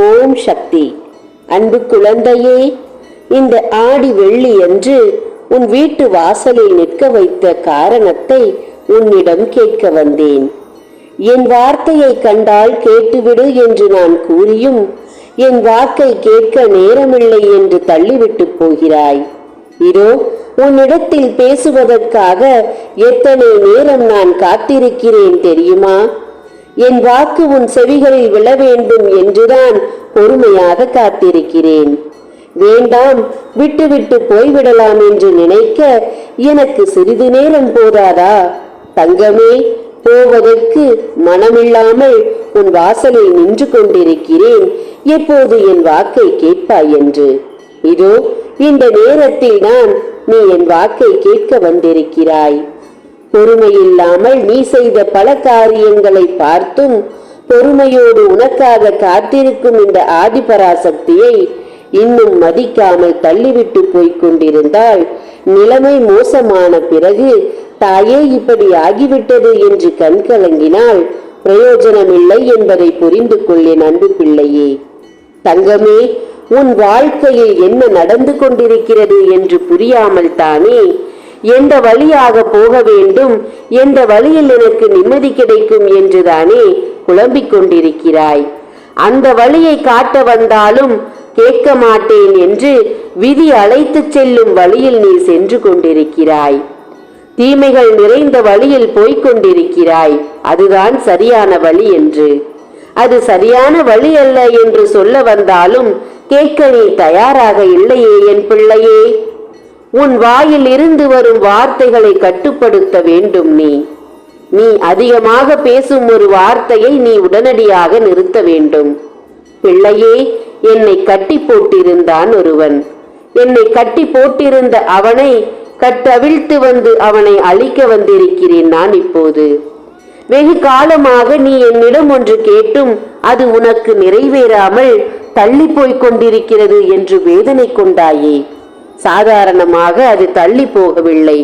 ஓம் சக்தி. அன்பு குழந்தையே, இந்த ஆடி வெள்ளி அன்று உன் வீட்டு வாசலில் நிற்க வைத்த காரணத்தை உன்னிடம் கேட்க வந்தேன். என் வார்த்தையை கண்டால் கேட்டுவிடு என்று நான் கூறியும் என் வாக்கை கேட்க நேரமில்லை என்று தள்ளிவிட்டு போகிறாய். இதோ உன்னிடத்தில் பேசுவதற்காக எத்தனை நேரம் நான் காத்திருக்கிறேன் தெரியுமா? என் வாக்கு உன் செவிகளில் விழ வேண்டும் என்றுதான் பொறுமையாக காத்திருக்கிறேன். வேண்டாம், விட்டுவிட்டு போய்விடலாம் என்று நினைக்க எனக்கு சிறிது நேரம் போதாதா? தங்கமே, போவதற்கு மனமில்லாமல் உன் வாசலில் நின்று கொண்டிருக்கிறேன், எப்போது என் வாக்கை கேட்பாய் என்று. இதோ இந்த நேரத்தில் தான் நீ என் வாக்கை கேட்க வந்திருக்கிறாய். பொறுமையில்லாமல் நீ செய்த பல காரியங்களை பார்த்தும் பொறுமையோடு உனக்காக காத்திருக்கும் இந்த ஆதிபராசக்தியை இன்னும் மதிக்காமல் தள்ளிவிட்டு போய்க் கொண்டிருந்தால் நிலைமை மோசமான பிறகு தாயே இப்படி ஆகிவிட்டது என்று கண் கலங்கினால் பிரயோஜனமில்லை என்பதை புரிந்து கொள்ளேன் அன்பு பிள்ளையே. தங்கமே, உன் வாழ்க்கையில் என்ன நடந்து கொண்டிருக்கிறது என்று புரியாமல் தானே எந்த வழியாக போக வேண்டும், எந்த வழியில் எனக்கு நிம்மதி கிடைக்கும் என்றுதானே குழம்பிக் கொண்டிருக்கிறாய். அந்த வழியை காட்ட வந்தாலும் கேட்க மாட்டேன் என்று விதி அழைத்து செல்லும் வழியில் நீ சென்று கொண்டிருக்கிறாய். தீமைகள் நிறைந்த வழியில் போய்கொண்டிருக்கிறாய். அதுதான் சரியான வழி என்று. அது சரியான வழி அல்ல என்று சொல்ல வந்தாலும் கேட்க நீ தயாராக இல்லையே என் பிள்ளையே. உன் வாயில் இருந்து வரும் வார்த்தைகளை கட்டுப்படுத்த வேண்டும். நீ அதிகமாக பேசும் ஒரு வார்த்தையை நீ உடனடியாக நிறுத்த வேண்டும். பிள்ளையே, என்னை கட்டி போட்டிருந்தான் ஒருவன். என்னை கட்டி போட்டிருந்த அவனை கட்டவிழ்த்து வந்து அவனை அழிக்க வந்திருக்கிறேன் நான் இப்போது. வெகு காலமாக நீ என்னிடம் ஒன்று கேட்டும் அது உனக்கு நிறைவேறாமல் தள்ளி போய்க் கொண்டிருக்கிறது என்று வேதனை கொண்டாயே. சாதாரணமாக அது தள்ளி போகவில்லை.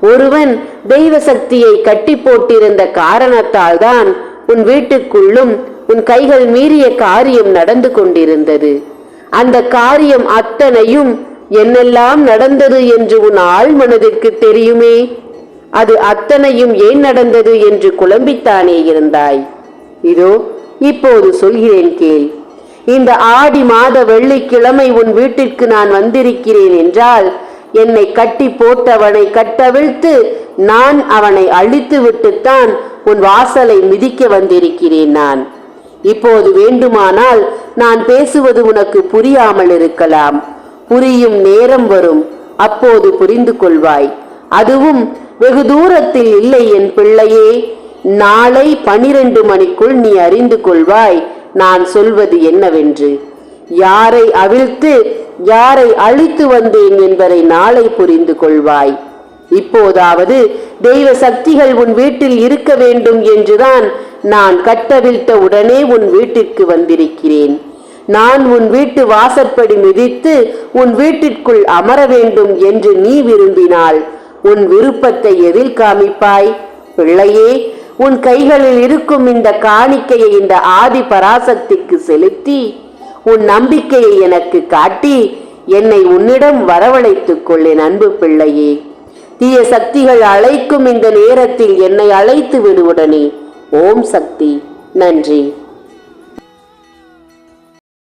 ஒருவன் தெய்வ சக்தியை கட்டி போட்டிருந்த காரணத்தால் தான் உன் வீட்டுக்குள்ளும் உன் கைகள் மீறிய காரியம் நடந்து கொண்டிருந்தது. அந்த காரியம் அத்தனையும் என்னெல்லாம் நடந்தது என்று உன் ஆழ் மனதிற்கு தெரியுமே. அது அத்தனையும் ஏன் நடந்தது என்று குழம்பித்தானே இருந்தாய். இதோ இப்போது சொல்கிறேன் கேள். இந்த ஆடி மாத வெள்ளிக்கிழமை உன் வீட்டிற்கு நான் வந்திருக்கிறேன் என்றால் என்னை கட்டி போட்டவனை கட்டவிழ்த்து நான் அவனை அழித்து விட்டுத்தான் உன் வாசலை மிதிக்க வந்திருக்கிறேன் நான். இப்போது வேண்டுமானால் நான் பேசுவது உனக்கு புரியாமல் இருக்கலாம். புரியும் நேரம் வரும், அப்போது புரிந்து கொள்வாய். அதுவும் வெகு தூரத்தில் இல்லை என் பிள்ளையே. நாளை 12 மணிக்குள் நீ அறிந்து கொள்வாய் நான் சொல்வது என்னவென்று. யாரை அவிழ்த்து யாரை அழித்து வந்தேன் என்பதை நாளை புரிந்து கொள்வாய். இப்போதாவது தெய்வ சக்திகள் உன் வீட்டில் இருக்க வேண்டும் என்றுதான் நான் கட்டவிழ்த்த உடனே உன் வீட்டிற்கு வந்திருக்கிறேன். நான் உன் வீட்டு வாசற்படி மிதித்து உன் வீட்டிற்குள் அமர வேண்டும் என்று நீ விரும்பினால் உன் விருப்பத்தை எதில் காமிப்பாய்? பிள்ளையே, உன் கைகளில் இருக்கும் இந்த காணிக்கையை இந்த ஆதி பராசக்திக்கு செலுத்தி உன் நம்பிக்கையை எனக்கு காட்டி என்னை உன்னிடம் வரவழைத்துக் கொள்ளேன் அன்பு பிள்ளையே. தீய சக்திகள் அழைக்கும் இந்த நேரத்தில் என்னை அழைத்து விடுவுடனே. ஓம் சக்தி. நன்றி.